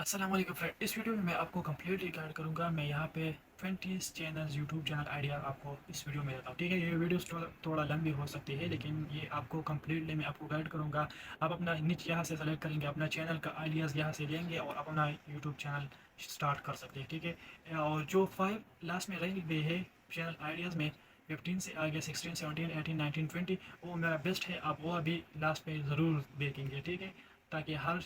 السلام علیکم فرینڈ، اس ویڈیو میں میں آپ کو کمپلیٹلی گائڈ کروں گا. میں یہاں پہ 20 چینلز یوٹیوب چینل آئیڈیا آپ کو اس ویڈیو میں دیتا ہوں. ٹھیک ہے، یہ ویڈیوز تھوڑا لمبی ہو سکتی ہے، لیکن یہ آپ کو کمپلیٹلی میں آپ کو گائڈ کروں گا. آپ اپنا نیچ یہاں سے سلیکٹ کریں گے، اپنا چینل کا آئیڈیاز یہاں سے لیں گے اور اپنا یوٹیوب چینل اسٹارٹ کر سکتے ہیں. ٹھیک ہے، اور جو 5 لاسٹ میں رہ گئے ہے چینل آئیڈیاز میں 15 سے آگے 16 17 18 19 20، وہ میرا بیسٹ ہے. آپ وہ ابھی لاسٹ پہ ضرور دیکھیں گے. ٹھیک ہے، تاکہ ہر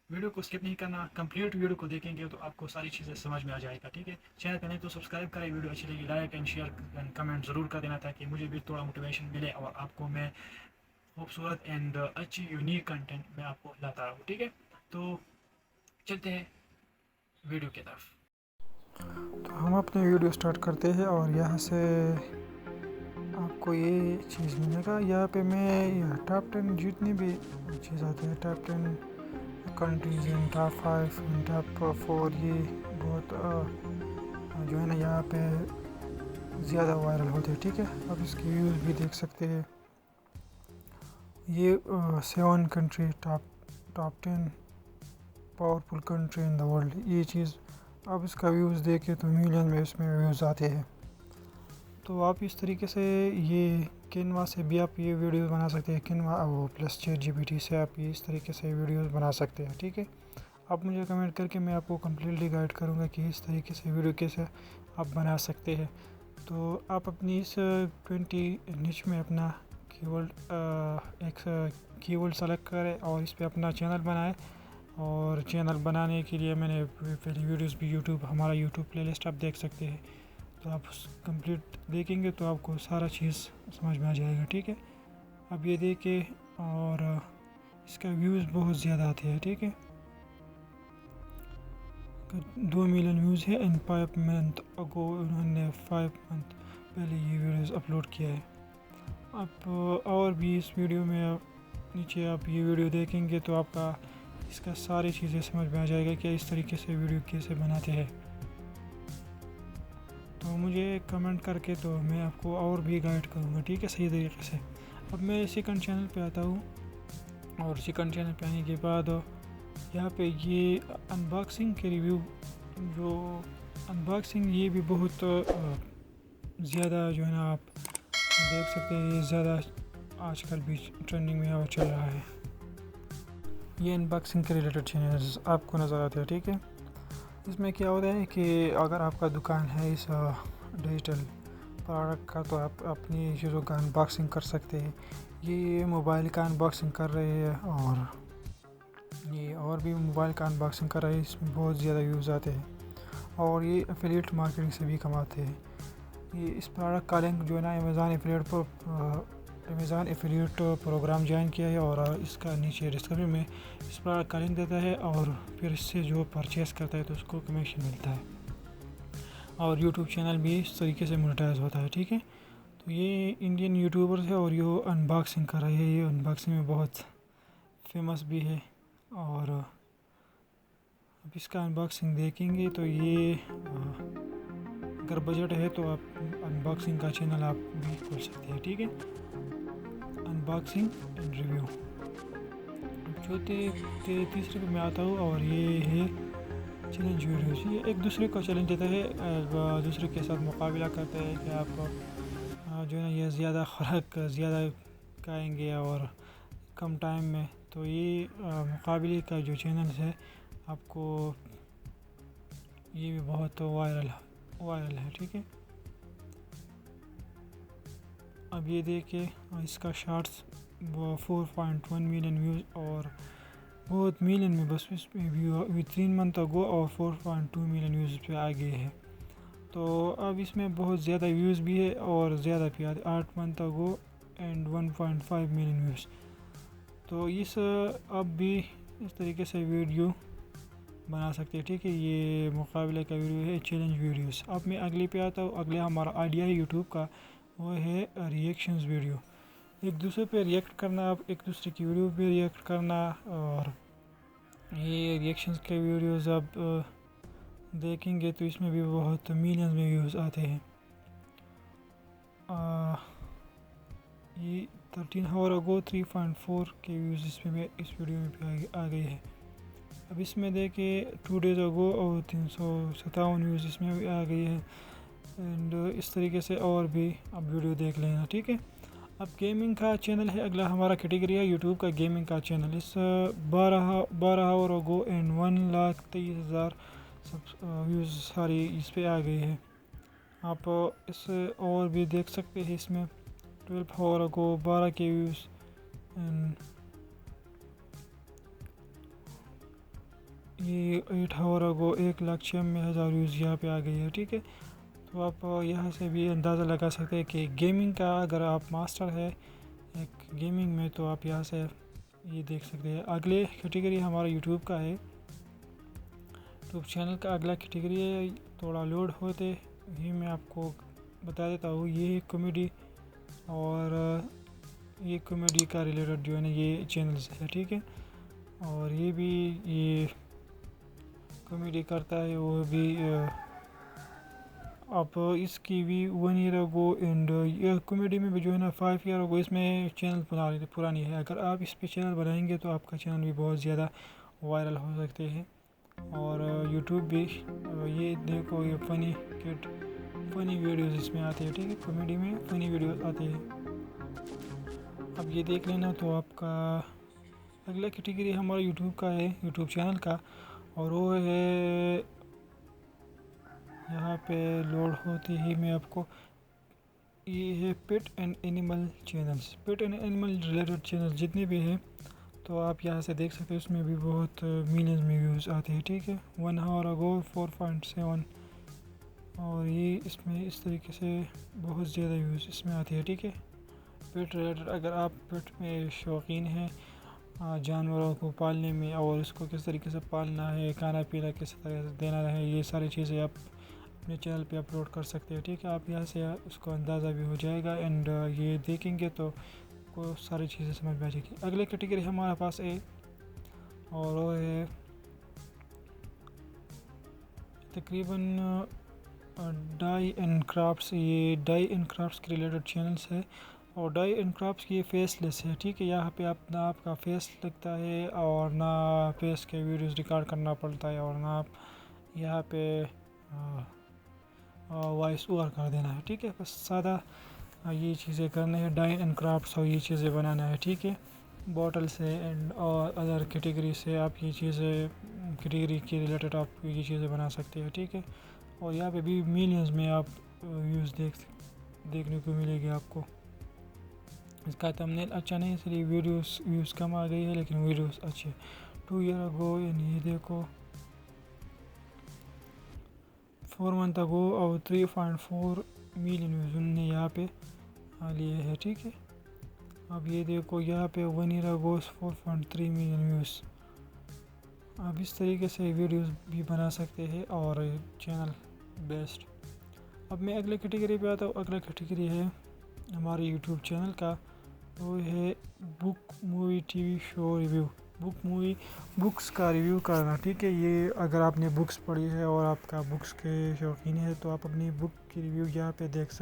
ویڈیو کو اسکپ نہیں کرنا، کمپلیٹ ویڈیو کو دیکھیں گے تو آپ کو ساری چیزیں سمجھ میں آ جائے گا. ٹھیک ہے، چینل پہ نہیں تو سبسکرائب کریں، ویڈیو اچھی لگی like and share and comment ضرور کر دینا، تاکہ مجھے بھی تھوڑا موٹیویشن ملے اور آپ کو میں خوبصورت اینڈ اچھی یونیک کنٹینٹ میں آپ کو لاتا رہوں. ٹھیک ہے، تو چلتے ہیں ویڈیو کی طرف. تو ہم اپنی ویڈیو سٹارٹ کرتے ہیں اور یہاں سے آپ کو یہ چیز ملے گا. یہاں پہ میں ٹاپ 10 جتنی بھی چیز آتی ہے، ٹاپ 10 کنٹریز ان ٹاپ 5 ان ٹاپ 4، یہ بہت جو ہے نا یہاں پہ زیادہ وائرل ہوتے ہیں. ٹھیک ہے، آپ اس کی ویوز بھی دیکھ سکتے ہیں. یہ 7 country top 10 powerful country in the world. یہ چیز آپ اس کا ویوز دیکھیں تو ملین میں اس میں ویوز آتے ہیں. تو آپ اس طریقے سے یہ کینوا سے بھی آپ یہ ویڈیوز بنا سکتے ہیں. کینوا وہ پلس ChatGPT سے آپ اس طریقے سے ویڈیوز بنا سکتے ہیں. ٹھیک ہے، آپ مجھے کمنٹ کر کے میں آپ کو کمپلیٹلی گائڈ کروں گا کہ اس طریقے سے ویڈیو کیسے آپ بنا سکتے ہیں. تو آپ اپنی اس 20 نچ میں اپنا ایک کی ورڈ سلیکٹ کریں اور اس پہ اپنا چینل بنائیں. اور چینل بنانے کے لیے میں نے پہلی ویڈیوز بھی ہمارا یوٹیوب پلے لسٹ آپ دیکھ سکتے ہیں. تو آپ کمپلیٹ دیکھیں گے تو آپ کو سارا چیز سمجھ میں آ جائے گا. ٹھیک ہے، اب یہ دیکھیں، اور اس کا ویوز بہت زیادہ آتے ہیں. ٹھیک ہے، 2 ملین ویوز ہے. ان 5 منتھ اگو انہوں نے 5 منتھ پہلے یہ ویڈیوز اپلوڈ کیا ہے. اب اور بھی اس ویڈیو میں نیچے آپ یہ ویڈیو دیکھیں گے تو آپ کا اس کا ساری چیزیں سمجھ میں آ جائے گا کہ اس طریقے سے ویڈیو کیسے بناتے ہیں. تو مجھے کمنٹ کر کے تو میں آپ کو اور بھی گائڈ کروں گا. ٹھیک ہے، صحیح طریقے سے. اب میں سیکنڈ چینل پہ آتا ہوں، اور سیکنڈ چینل پہ آنے کے بعد یہاں پہ یہ انباکسنگ کے ریویو، جو انباکسنگ یہ بھی بہت زیادہ جو ہے نا آپ دیکھ سکتے ہیں، یہ زیادہ آج کل بھی ٹرینڈنگ میں اور چل رہا ہے. یہ انباکسنگ کے ریلیٹڈ چینلز آپ کو نظر آتے ہیں. ٹھیک ہے، اس میں کیا ہوتا ہے کہ اگر آپ کا دکان ہے اس ڈیجیٹل پروڈکٹ کا تو آپ اپنی چیزوں کا انباکسنگ کر سکتے ہیں. یہ موبائل کا انباکسنگ کر رہے ہیں، اور بھی موبائل کا انباکسنگ کر رہے ہیں. اس میں بہت زیادہ ویوز آتے ہیں، اور یہ ایفیلیٹ مارکیٹنگ سے بھی کماتے ہیں. یہ اس پروڈکٹ کا لنک جو ہے نا امیزون ایفیلیٹ پروگرام جوائن کیا ہے، اور اس کا نیچے ڈسکرپشن میں اس پروڈکٹ کا لنک دیتا ہے، اور پھر اس سے جو پرچیز کرتا ہے تو اس کو کمیشن ملتا ہے، اور یوٹیوب چینل بھی اس طریقے سے مونیٹائز ہوتا ہے. ٹھیک ہے، تو یہ انڈین یوٹیوبرز ہے اور یہ انباکسنگ کر رہے ہیں. یہ انباکسنگ میں بہت فیمس بھی ہے، اور اب اس کا انباکسنگ دیکھیں گے تو یہ اگر بجٹ ہے تو آپ انباکسنگ کا چینل آپ بھی کھول سکتے ہیں. ٹھیک ہے، انباکسنگ اینڈ ریویو. تیسرے پہ میں آتا ہوں، اور یہ ہے چیلنج ویڈیوز. یہ ایک دوسرے کو چیلنج دیتا ہے، دوسرے کے ساتھ مقابلہ کرتا ہے کہ آپ جو ہے نا یہ زیادہ خوراک زیادہ کھائیں گے اور کم ٹائم میں. تو یہ مقابلے کا جو چینلز ہے آپ کو یہ بھی بہت وائرل ہے. ٹھیک ہے، اب یہ دیکھیں، اس کا شارٹس 4.1 ملین ویوز، اور بہت ملین میں بس اس میں ویو 3 منتھ اگو، اور 4.2 ملین ویوز پہ آگے ہے. تو اب اس میں بہت زیادہ ویوز بھی ہے اور زیادہ بھی 8 month ago and 1.5 million views. تو اب بھی اس طریقے سے ویڈیو بنا سکتے ہیں. ٹھیک ہے، یہ مقابلے کا ویڈیو ہے، چیلنج ویڈیوز. اب میں اگلے پہ آتا ہوں. اگلے ہمارا آئیڈیا ہے یوٹیوب کا، وہ ہے ریئیکشنز ویڈیو. ایک دوسرے پہ ریئیکٹ کرنا، آپ ایک دوسرے کی ویڈیو پہ ریئیکٹ کرنا، اور یہ ریئیکشنز کے ویڈیوز آپ دیکھیں گے تو اس میں بھی بہت ملینز میں ویوز آتے ہیں. یہ 13 آور اگو 3.4 کے ویوز اس ویڈیو میں بھی آ گئی ہے. اب اس میں دیکھیں 2 days ago اور 357 ویوز اس میں بھی آ گئی ہے. اینڈ اس طریقے سے اور بھی اب ویڈیو دیکھ لینا. ٹھیک ہے. اب گیمنگ کا چینل ہے اگلا ہمارا کیٹیگری ہے یوٹیوب کا گیمنگ کا چینل. اس 12 hour ago اینڈ 1,23,000 ویوز ساری اس پہ آ گئی ہے. آپ اس اور بھی دیکھ سکتے ہیں. اس میں 12 hour ago 12 کے ویوز اینڈ یہ 8 hour ago 1,96,000 ویوز یہاں پہ آ گئی ہے. ٹھیک ہے. تو آپ یہاں سے بھی اندازہ لگا سکتے ہیں کہ گیمنگ کا اگر آپ ماسٹر ہے ایک گیمنگ میں تو آپ یہاں سے یہ دیکھ سکتے ہیں. اگلے کیٹیگری ہمارا یوٹیوب کا ہے. یوٹیوب چینل کا اگلا کیٹیگری ہے. تھوڑا لوڈ ہوتے ہی میں آپ کو بتا دیتا ہوں. یہ کامیڈی اور یہ کامیڈی کا ریلیٹڈ جو ہے نا یہ چینلز ہے. ٹھیک ہے. اور یہ بھی یہ کامیڈی کرتا ہے وہ بھی. آپ اس کی بھی 1 year ago اینڈ یہ کامیڈی میں بھی جو ہے نا 5 year ago اس میں چینل پرانی ہے. اگر آپ اس پہ چینل بنائیں گے تو آپ کا چینل بھی بہت زیادہ وائرل ہو سکتے ہیں. اور یوٹیوب بھی یہ دیکھو یہ فنی ویڈیوز اس میں آتے ہیں. ٹھیک ہے. کامیڈی میں فنی ویڈیوز آتے ہیں. اب یہ دیکھ لینا. تو آپ کا اگلا کیٹیگری ہمارا یوٹیوب کا ہے یوٹیوب چینل کا اور وہ ہے یہاں پہ لوڈ ہوتی ہی میں آپ کو یہ ہے pet and animal channels. Pet and animal related channel جتنے بھی ہیں تو آپ یہاں سے دیکھ سکتے ہیں. اس میں بھی بہت ملینز میں ویوز آتے ہیں. ٹھیک ہے. 1 hour ago 4.7 اور یہ اس میں اس طریقے سے بہت زیادہ ویوز اس میں آتے ہیں. ٹھیک ہے. پیٹ ریلیٹڈ اگر آپ پیٹ میں شوقین ہیں جانوروں کو پالنے میں اور اس کو کس طریقے سے پالنا ہے کھانا پینا کس طرح سے دینا ہے یہ ساری چیزیں آپ اپنے چینل پہ اپلوڈ کر سکتے ہیں. ٹھیک ہے. آپ یہاں سے اس کو اندازہ بھی ہو جائے گا اینڈ یہ دیکھیں گے تو کو ساری چیزیں سمجھ میں آ جائے گی. اگلے کیٹیگری ہمارے پاس ہے اور وہ ہے تقریباً ڈائی اینڈ کرافٹس. یہ ڈائی اینڈ کرافٹس کے ریلیٹڈ چینلس ہے اور ڈائی اینڈ کرافٹس کی یہ فیس لیس ہے. ٹھیک ہے. یہاں پہ نہ آپ کا فیس لگتا ہے اور نہ فیس کے ویڈیوز ریکارڈ کرنا پڑتا ہے اور نہ آپ یہاں پہ وائس اوور کر دینا ہے. ٹھیک ہے. بس سادہ یہ چیزیں کرنا ہے ڈائی اینڈ کرافٹس اور یہ چیزیں بنانا ہے. ٹھیک ہے. بوٹل سے اینڈ اور ادر کیٹیگری سے آپ یہ چیزیں کیٹیگری کے ریلیٹڈ آپ یہ چیزیں بنا سکتے ہیں. ٹھیک ہے. اور یہاں پہ بھی ملینز میں آپ ویوز دیکھنے کو ملے گی آپ کو. اس کا تمنیل اچھا نہیں اس لیے ویوز کم آ گئی ہے لیکن ویڈیوز اچھے. 2 year ago یعنی یہ دیکھو 4 month ago اور 3.4 ملین ویوز انہوں نے یہاں پہ لیے ہے. ٹھیک ہے. اب یہ دیکھو یہاں پہ 1 year ago 4.3 ملین ویوز. آپ اس طریقے سے ویڈیوز بھی بنا سکتے ہیں اور چینل بیسٹ. اب میں اگلے کیٹیگری پہ آتا ہوں. اگلا کیٹیگری ہے ہمارے یوٹیوب چینل کا وہ ہے بک مووی ٹی وی شو ریویو. بکس کا ریویو کرنا. ٹھیک ہے. یہ اگر آپ نے بکس پڑھی ہے اور آپ کا بکس کے شوقین ہے تو آپ اپنی بک کی ریویو یہاں پہ دیکھ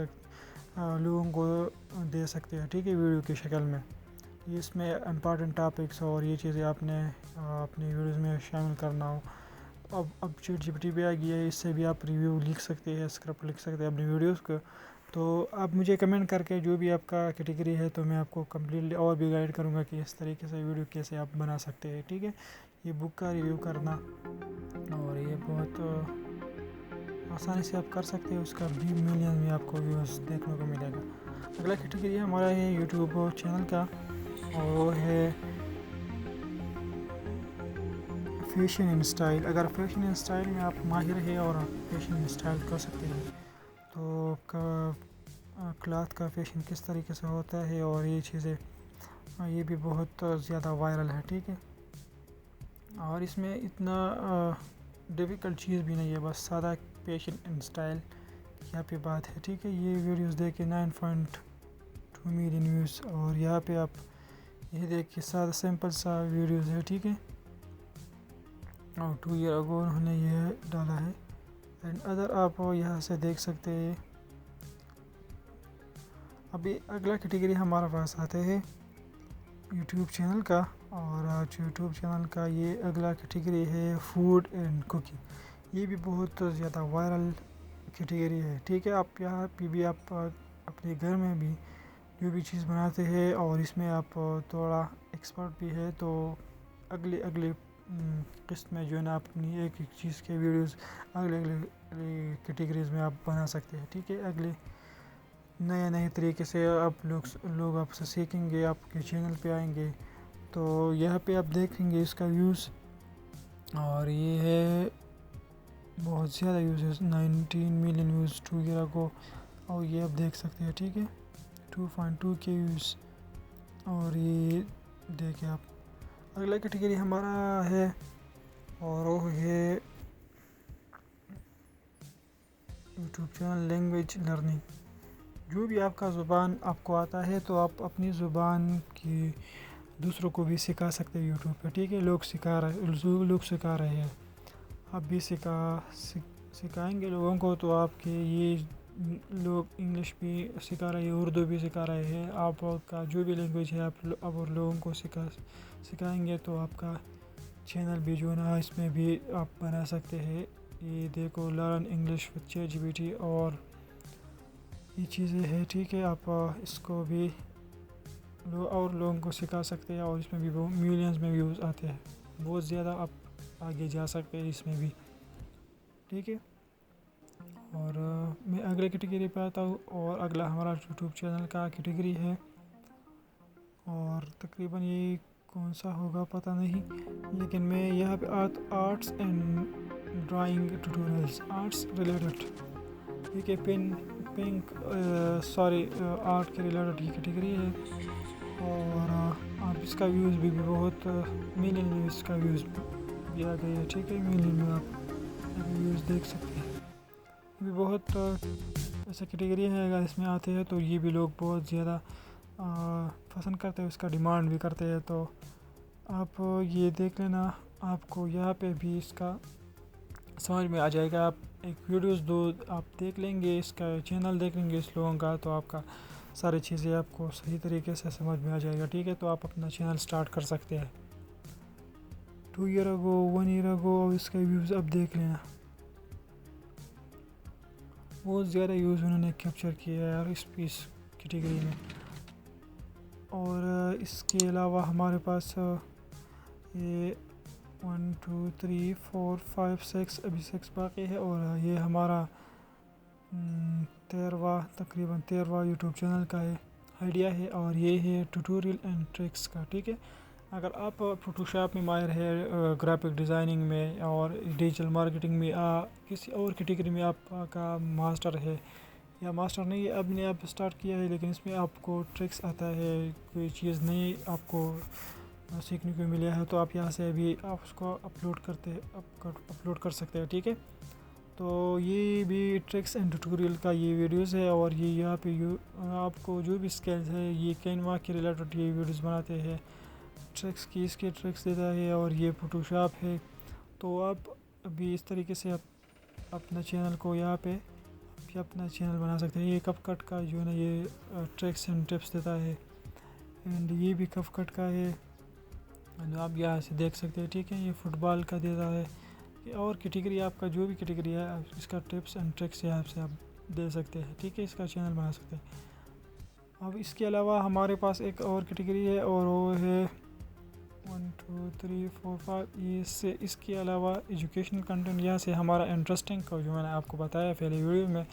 لوگوں کو دے سکتے ہیں. ٹھیک ہے. ویڈیو کی شکل میں اس میں امپارٹنٹ ٹاپکس اور یہ چیزیں آپ نے اپنی ویڈیوز میں شامل کرنا ہو. اب چیٹ جی پی ٹی بھی آ گئی ہے. اس سے بھی آپ ریویو لکھ سکتے ہیں اسکرپٹ لکھ سکتے ہیں اپنی ویڈیوز کو. تو آپ مجھے کمنٹ کر کے جو بھی آپ کا کیٹیگری ہے تو میں آپ کو کمپلیٹلی اور بھی گائڈ کروں گا کہ اس طریقے سے ویڈیو کیسے آپ بنا سکتے ہیں. ٹھیک ہے. یہ بک کا ریویو کرنا اور یہ بہت آسانی سے آپ کر سکتے ہیں. اس کا بھی ملین میں آپ کو ویوز دیکھنے کو ملے گا. اگلا کیٹیگری ہمارا ہے یوٹیوب چینل کا اور وہ ہے فیشن اینڈ اسٹائل. اگر فیشن اینڈ اسٹائل میں آپ ماہر ہیں اور آپ فیشن اینڈ اسٹائل کر سکتے ہیں تو کلاتھ کا فیشن کس طریقے سے ہوتا ہے اور یہ چیزیں یہ بھی بہت زیادہ وائرل ہے. ٹھیک ہے. اور اس میں اتنا ڈیفیکلٹ چیز بھی نہیں ہے. بس سادہ فیشن اینڈ اسٹائل یہاں پہ بات ہے. ٹھیک ہے. یہ ویڈیوز دیکھ کے 9.2 ملین ویوز اور یہاں پہ آپ یہ دیکھ کے سادہ سمپل سا ویڈیوز ہے. ٹھیک ہے. اور 2 year ago انہوں نے یہ ڈالا ہے اینڈ ادر آپ یہاں سے دیکھ سکتے ہیں. ابھی اگلا کیٹیگری ہمارے پاس آتے ہیں یوٹیوب چینل کا اور آج یوٹیوب چینل کا یہ اگلا کیٹیگری ہے فوڈ اینڈ کوکنگ. یہ بھی بہت زیادہ وائرل کیٹیگری ہے. ٹھیک ہے, آپ یہاں پہ بھی آپ اپنے گھر میں بھی جو بھی چیز بناتے ہیں اور اس میں آپ تھوڑا ایکسپرٹ بھی ہے تو اگلے قسط میں جو ہے نا اپنی ایک چیز کے ویڈیوز اگلے کیٹیگریز میں آپ بنا سکتے ہیں. ٹھیک ہے, اگلے نئے طریقے سے آپ لوگ آپ سے سیکھیں گے, آپ کے چینل پہ آئیں گے تو یہاں پہ آپ دیکھیں گے اس کا ویوز, اور یہ ہے بہت زیادہ یوز ہے, 19 ملین ویوز 2 ایئر اگو, اور یہ آپ دیکھ سکتے ہیں. ٹھیک ہے, 2.2 کے ویوز. اور یہ دیکھیں آپ, اگلا کیٹیگری ہمارا ہے اور وہ ہے یوٹیوب چینل لینگویج لرننگ. جو بھی آپ کا زبان آپ کو آتا ہے تو آپ اپنی زبان کی دوسروں کو بھی سکھا سکتے ہیں یوٹیوب پہ. ٹھیک ہے, لوگ سکھا رہے ہیں, آپ بھی سکھائیں گے لوگوں کو تو آپ کے یہ لوگ انگلش بھی سکھا رہے ہیں, اردو بھی سکھا رہے ہیں. آپ کا جو بھی لینگویج ہے آپ اور لوگوں کو سکھائیں گے تو آپ کا چینل بھی جو ہے نا اس میں بھی آپ بنا سکتے ہیں. یہ دیکھو learn English with ChatGPT اور یہ چیزیں ہیں. ٹھیک ہے, آپ اس کو بھی اور لوگوں کو سکھا سکتے ہیں اور اس میں بھی ملینز میں ویوز آتے ہیں. بہت زیادہ آپ آگے جا سکتے ہیں اس میں بھی. ٹھیک ہے, اور میں اگلے کیٹیگری پہ آتا ہوں, اور اگلا ہمارا یوٹیوب چینل کا کیٹیگری ہے اور تقریباً یہ کون سا ہوگا پتہ نہیں, لیکن میں یہاں پہ arts and drawing tutorials, arts related. ٹھیک ہے, آرٹ کے ریلیٹڈ یہ کیٹیگری ہے, اور آپ اس کا ویوز بھی بہت ملین میں اس کا ویوز بھی آ گئی ہے. ٹھیک ہے, ملین میں آپ ویوز دیکھ سکتے ہیں. یہ بھی بہت ایسا کیٹیگری ہے, اگر اس میں آتے ہیں تو یہ بھی لوگ بہت زیادہ پسند کرتے ہیں, اس کا ڈیمانڈ بھی کرتے ہیں. تو آپ یہ دیکھ لینا, آپ کو یہاں پہ بھی اس کا سمجھ میں آ جائے گا. آپ ایک ویڈیوز آپ دیکھ لیں گے, اس کا چینل دیکھ لیں گے اس لوگوں کا, تو آپ کا ساری چیزیں آپ کو صحیح طریقے سے سمجھ میں آ جائے گا. ٹھیک ہے, تو آپ اپنا چینل سٹارٹ کر سکتے ہیں. 2 ایئر اگو 1 ایئر اگو اس کا ویوز اب دیکھ لینا, بہت زیادہ ویوز انہوں نے کیپچر کیا ہے یار اس کیٹیگری میں. اور اس کے علاوہ ہمارے پاس یہ 1 2 3 4 5 6 ابھی 6 باقی ہے, اور یہ ہمارا 13واں یوٹیوب چینل کا آئیڈیا ہے, اور یہ ہے ٹیوٹوریل اینڈ ٹرکس کا. ٹھیک ہے, اگر آپ فوٹوشاپ میں ماہر ہے, گرافک ڈیزائننگ میں اور ڈیجیٹل مارکیٹنگ میں, کسی اور کیٹیگری میں آپ کا ماسٹر ہے یا ماسٹر نہیں ہے, اب نے آپ اسٹارٹ کیا ہے لیکن اس میں آپ کو ٹرکس آتا ہے, کوئی چیز نئی آپ کو سیکھنے کو ملا ہے, تو آپ یہاں سے بھی آپ اس کو اپلوڈ کر سکتے ہیں. ٹھیک ہے, تو یہ بھی ٹرکس اینڈ ٹیوٹوریل کا یہ ویڈیوز ہے, اور یہ یہاں پہ آپ کو جو بھی اسکلز ہے یہ کینوا کے ریلیٹڈ یہ ویڈیوز بناتے ہیں, ٹرکس کی اس کے ٹرکس دیتا ہے, اور یہ فوٹوشاپ ہے. تو آپ ابھی اس طریقے سے آپ اپنا چینل کو یہاں پہ اپنا چینل بنا سکتے ہیں. یہ کپ کٹ کا جو ہے نا یہ ٹرکس اینڈ ٹپس دیتا ہے, اینڈ یہ بھی کپ کٹ کا ہے, آپ یہاں سے دیکھ سکتے ہیں. ٹھیک ہے, یہ فٹ بال کا دیتا ہے, اور کیٹیگری آپ کا جو بھی کیٹیگری ہے اس کا ٹپس اینڈ ٹرکس یہاں سے آپ دے سکتے ہیں. ٹھیک ہے, اس کا چینل بنا سکتے ہیں. اب اس کے علاوہ ہمارے پاس ایک اور کیٹیگری ہے, اور وہ ہے 1 2 3 4 5 اس کے علاوہ ایجوکیشنل کنٹینٹ. یہاں سے ہمارا انٹرسٹنگ کو جو میں نے آپ کو بتایا پہلے ویڈیو میں,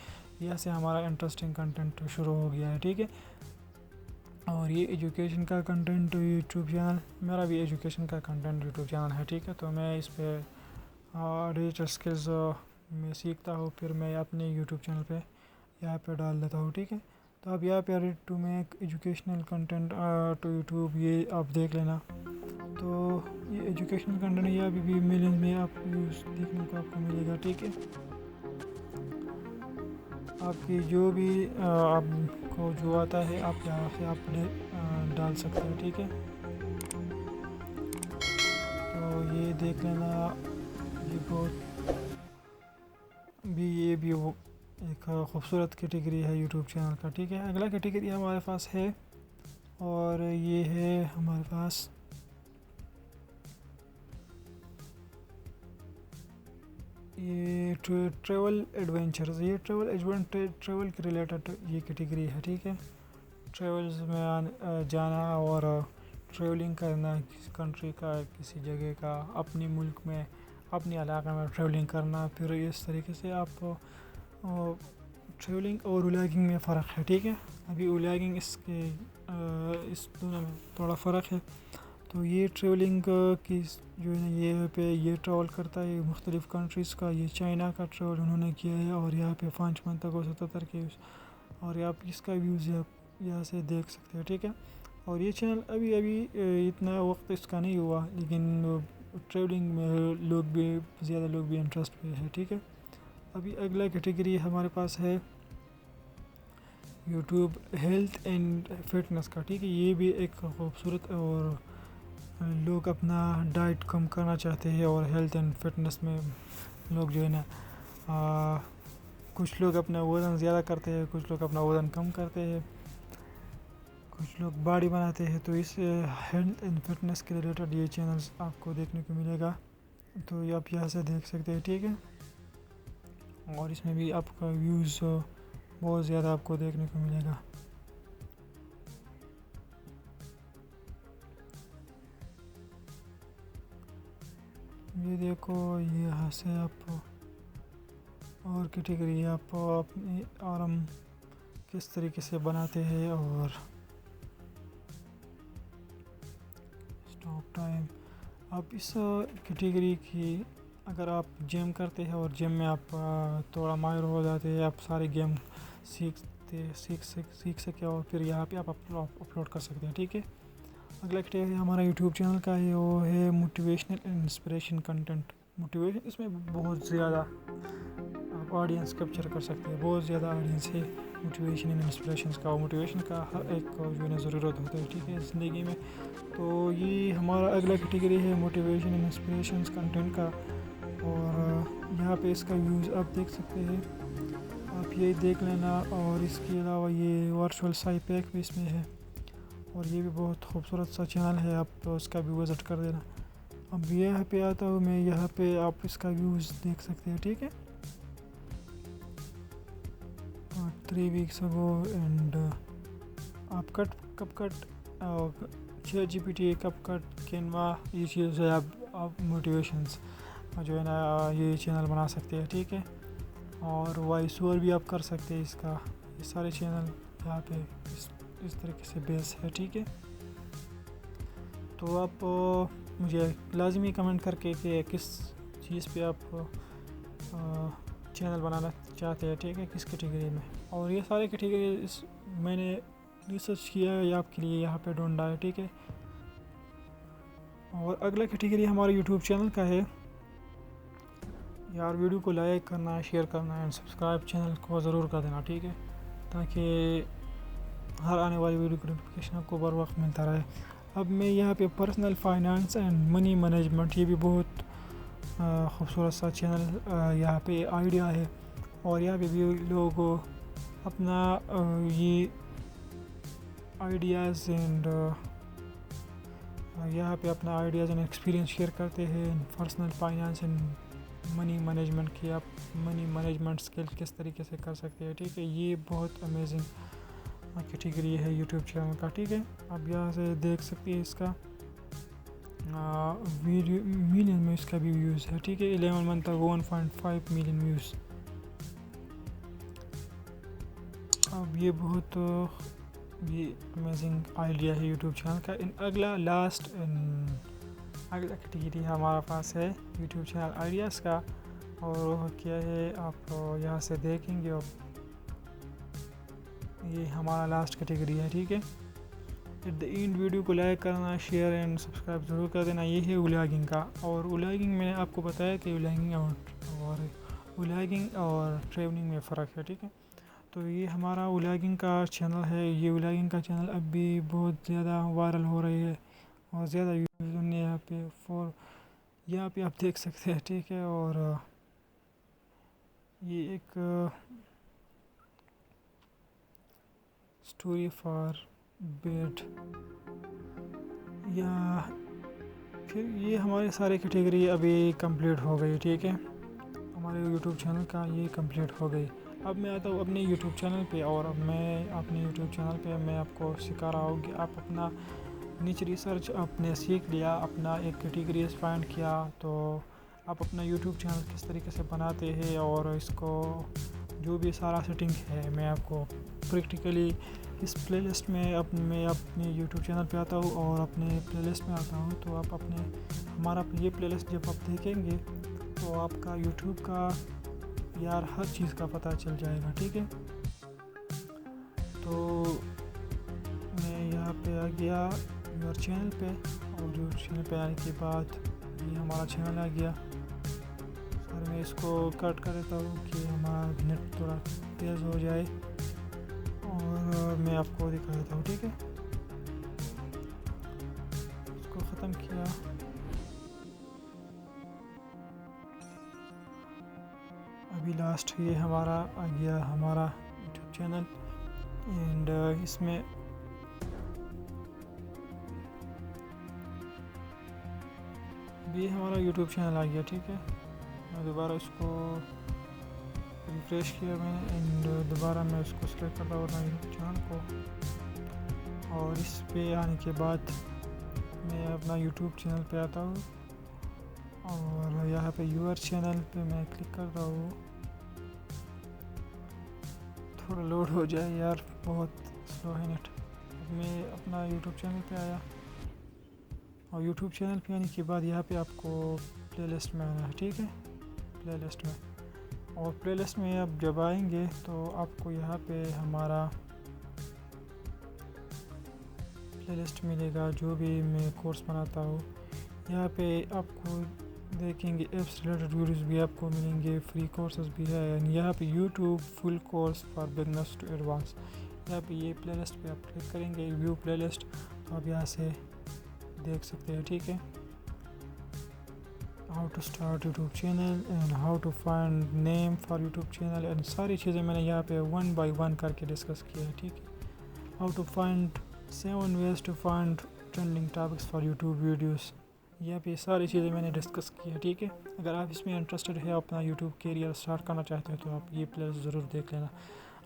یہاں سے ہمارا انٹرسٹنگ کنٹینٹ شروع ہو گیا ہے. ٹھیک ہے, اور یہ ایجوکیشن کا کنٹینٹ یوٹیوب چینل, میرا بھی ایجوکیشن کا کنٹینٹ یوٹیوب چینل ہے. ٹھیک ہے, تو میں اس پہ ڈیجیٹل اسکلز میں سیکھتا ہوں, پھر میں اپنے یوٹیوب چینل پہ یہاں پہ ڈال دیتا ہوں. ٹھیک ہے, تو اب یہاں پہ read to make educational content to YouTube, یہ آپ دیکھ لینا. تو یہ ایجوکیشنل کنٹینٹ یہ ابھی بھی ملین میں آپ ویوز دیکھنے کو آپ کو ملے گا. ٹھیک ہے, آپ کی جو بھی آپ کو جو آتا ہے آپ یہاں سے آپ ڈال سکتے ہیں. ٹھیک ہے, تو یہ دیکھ لینا, یہ بہت یہ بھی وہ ایک خوبصورت کیٹیگری ہے یوٹیوب چینل کا. ٹھیک ہے, اگلا کیٹیگری ہمارے پاس ہے, اور یہ ہے ہمارے پاس یہ ٹریول ایڈونچرز، یہ ٹریول کے ریلیٹڈ یہ کیٹیگری ہے، ٹھیک ہے. ٹریولز میں جانا اور ٹریولنگ کرنا، کسی کنٹری کا، کسی جگہ کا، اپنی ملک میں، اپنے علاقے میں ٹریولنگ کرنا. پھر اس طریقے سے آپ ٹریولنگ اور ولاگنگ میں فرق ہے، ٹھیک ہے. ابھی ولاگنگ اس دونوں میں تھوڑا فرق ہے. تو یہ ٹریولنگ کی جو ہے یہ پہ یہ ٹریول کرتا ہے مختلف کنٹریز کا. یہ چائنا کا ٹریول انہوں نے کیا ہے، اور یہاں پہ 5 منتھ کو 77 کے، اور آپ اس کا ویوز یہاں سے دیکھ سکتے ہیں، ٹھیک ہے. اور یہ چینل ابھی اتنا وقت اس کا نہیں ہوا، لیکن ٹریولنگ میں زیادہ لوگ بھی انٹرسٹ پہ ہے، ٹھیک ہے. ابھی اگلا کیٹیگری ہمارے پاس ہے یوٹیوب ہیلتھ اینڈ فٹنس کا، ٹھیک ہے. یہ بھی ایک خوبصورت، اور لوگ اپنا ڈائٹ کم کرنا چاہتے ہیں، اور ہیلتھ اینڈ فٹنس میں لوگ جو ہے نا کچھ لوگ اپنا وزن زیادہ کرتے ہیں، کچھ لوگ اپنا وزن کم کرتے ہیں، کچھ لوگ باڈی بناتے ہیں. تو اس ہیلتھ اینڈ فٹنس کے ریلیٹڈ یہ چینلز آپ کو دیکھنے کو ملے گا. تو یہ آپ یہاں سے دیکھ سکتے ہیں، ٹھیک ہے. اور اس میں بھی آپ کا ویوز بہت زیادہ آپ کو دیکھنے کو ملے گا. یہ دیکھو، یہاں سے آپ اور کیٹیگری آپ اپنی آرم کس طریقے سے بناتے ہیں، اور اسٹاپ ٹائم. آپ اس کیٹیگری کی اگر آپ جم کرتے ہیں اور جم میں آپ تھوڑا ماہر ہو جاتے ہیں، آپ سارے گیم سیکھ سکے، اور پھر یہاں پہ آپ اپلوڈ کر سکتے ہیں، ٹھیک ہے. اگلا کیٹیگری ہمارا یوٹیوب چینل کا ہے، وہ ہے motivational and inspiration content. Motivation اس میں بہت زیادہ آپ آڈینس کیپچر کر سکتے ہیں، بہت زیادہ آڈینس ہے موٹیویشن اینڈ انسپریشنس کا. موٹیویشن کا ہر ایک کو جو ہے ضرورت ہوتا ہے، ٹھیک ہے، زندگی میں. تو یہ ہمارا اگلا کیٹیگری ہے موٹیویشن اینڈ انسپریشنس کنٹینٹ کا. اور یہاں پہ اس کا ویوز آپ دیکھ سکتے ہیں، آپ یہ دیکھ لینا. اور اس کے علاوہ یہ ورچوئل سائی پیک بھی اس میں ہے، اور یہ بھی بہت خوبصورت سا چینل ہے، آپ اس کا بھی وزٹ کر دینا. اب یہاں پہ آتا ہوں میں، یہاں پہ آپ اس کا ویوز دیکھ سکتے ہیں، ٹھیک ہے. 3 weeks ago اینڈ آپ کپ کٹ GPT کپ کٹ کینوا، یہ چیز ہے. آپ موٹیویشنس جو ہے نا یہ چینل بنا سکتے ہیں، ٹھیک ہے. اور وائس اوور بھی آپ کر سکتے ہیں اس کا. یہ سارے چینل یہاں پہ اس طریقے سے بیس ہے، ٹھیک ہے. تو آپ مجھے لازمی کمنٹ کر کے کہ کس چیز پہ آپ چینل بنانا چاہتے ہیں، ٹھیک ہے، کس کیٹیگری میں. اور یہ سارے کیٹیگری میں نے ریسرچ کیا ہے آپ کے لیے یہاں پہ ڈھونڈا ہے، ٹھیک ہے. اور اگلا کیٹیگری ہمارے یوٹیوب چینل کا ہے. یار ویڈیو کو لائک کرنا، شیئر کرنا اینڈ سبسکرائب چینل کو ضرور کر دینا، ٹھیک ہے، تاکہ ہر آنے والی ویڈیو کی نوٹیفیکیشن آپ کو بر وقت ملتا رہے. اب میں یہاں پہ personal finance and money management, یہ بھی بہت خوبصورت سا چینل یہاں پہ آئیڈیا ہے. اور یہاں پہ بھی لوگ اپنا یہ آئیڈیاز اینڈ یہاں پہ اپنا آئیڈیاز اینڈ ایکسپیرینس شیئر کرتے ہیں personal finance and money management کی. آپ منی مینجمنٹ اسکل کس طریقے سے کر سکتے ہیں، ٹھیک ہے. یہ بہت امیزنگ کیٹیگری ہے یوٹیوب چینل کا، ٹھیک ہے. آپ یہاں سے دیکھ سکتے ہیں اس کا ویڈیو ملین میں اس کا بھی ویوز ہے، ٹھیک ہے. 11 منتھ تک 1.5 ملین ویوز. اب یہ بہت امیزنگ آئیڈیا ہے یوٹیوب چینل کا. اگلا کیٹیگری ہمارا پاس ہے یوٹیوب چینل آئیڈیاز کا، اور وہ کیا ہے آپ یہاں سے دیکھیں گے. یہ ہمارا لاسٹ کیٹیگری ہے، ٹھیک ہے. ایٹ دا اینڈ ویڈیو کو لائک کرنا، شیئر اینڈ سبسکرائب ضرور کر دینا. یہ ہے ولاگنگ کا. اور ولاگنگ میں نے آپ کو بتایا کہ ولاگنگ اور ٹریولنگ میں فرق ہے، ٹھیک ہے. تو یہ ہمارا ولاگنگ کا چینل ہے. یہ ولاگنگ کا چینل اب بھی بہت زیادہ وائرل ہو رہی ہے، اور زیادہ ویوز یہاں پہ آپ دیکھ سکتے ہیں، ٹھیک ہے. اور یہ ایک اسٹوری فار بیڈ، یا پھر یہ ہمارے سارے کیٹیگری ابھی کمپلیٹ ہو گئی، ٹھیک ہے. ہمارے یوٹیوب چینل کا یہ کمپلیٹ ہو گئی. اب میں آتا ہوں اپنے یوٹیوب چینل پہ اور اب میں اپنے یوٹیوب چینل پہ میں آپ کو سکھا رہا ہوں کہ آپ اپنا نیچ ریسرچ آپ نے سیکھ لیا, اپنا ایک کیٹیگریز فائنڈ کیا, تو آپ اپنا یوٹیوب چینل کس طریقے سے بناتے ہیں اور اس کو جو بھی سارا سیٹنگ ہے میں آپ کو پریکٹیکلی اس پلے لسٹ میں میں اپنے یوٹیوب چینل پہ آتا ہوں اور اپنے پلے لسٹ میں آتا ہوں. تو آپ اپنے ہمارا یہ پلے لسٹ جب آپ دیکھیں گے تو آپ کا یوٹیوب کا یار ہر چیز کا پتہ چل جائے گا, ٹھیک ہے. تو میں یہاں پہ آ گیا یور چینل پہ, اور یور چینل پہ آنے کے بعد یہ ہمارا چینل آ گیا. اور میں اس کو کٹ کر دیتا ہوں کہ ہمارا نیٹ تھوڑا تیز ہو جائے, اور میں آپ کو دکھا دیتا ہوں, ٹھیک ہے. اس کو ختم کیا. ابھی لاسٹ یہ ہمارا آ گیا ہمارا یوٹیوب چینل, اینڈ اس میں بھی ہمارا یوٹیوب چینل آ گیا, ٹھیک ہے. میں دوبارہ اس کو ریفریش کیا میں نے, اینڈ دوبارہ میں اس کو سلیکٹ کرتا ہوں اپنا یوٹیوب چینل کو, اور اس پہ آنے کے بعد میں اپنا یوٹیوب چینل پہ آتا ہوں, اور یہاں پہ یور چینل پہ میں کلک کرتا ہوں. تھوڑا لوڈ ہو جائے یار, بہت سلو ہے نیٹ. اب میں اپنا یوٹیوب چینل پہ آیا, اور یوٹیوب چینل پہ آنے کے بعد یہاں پہ آپ کو پلے لسٹ میں آنا ہے, ٹھیک ہے. پلے لسٹ میں, اور پلے لسٹ میں آپ جب آئیں گے تو آپ کو یہاں پہ ہمارا پلے لسٹ ملے گا جو بھی میں کورس بناتا ہوں. یہاں پہ آپ کو دیکھیں گے ایپس ریلیٹڈ ویڈیوز بھی آپ کو ملیں گے, فری کورسز بھی ہے. یہاں پہ YouTube full course for beginners to advance, یہاں پہ یہ پلے لسٹ پہ آپ کلک کریں گے, ویو پلے لسٹ, تو آپ یہاں سے دیکھ سکتے ہیں, ٹھیک ہے. How to start YouTube channel and how to find name for YouTube channel, and ساری چیزیں میں نے یہاں پہ 1 بائی 1 کر کے ڈسکس کیا ہے, ٹھیک ہے. How to find 7 ways to find trending topics for YouTube videos, یہاں پہ ساری چیزیں میں نے ڈسکس کی ہے, ٹھیک ہے. اگر آپ اس میں انٹرسٹڈ ہے, اپنا یوٹیوب کیریئر اسٹارٹ کرنا چاہتے ہیں, تو آپ یہ پلے ضرور دیکھ لینا.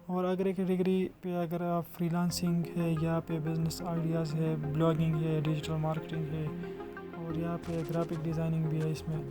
اور اگر ایک کیٹیگری پہ اگر آپ فری لانسنگ ہے, یہاں پہ بزنس آئیڈیاز ہے, بلاگنگ ہے, ڈیجیٹل مارکیٹنگ ہے, اور یہاں پہ گرافک ڈیزائننگ بھی ہے اس میں,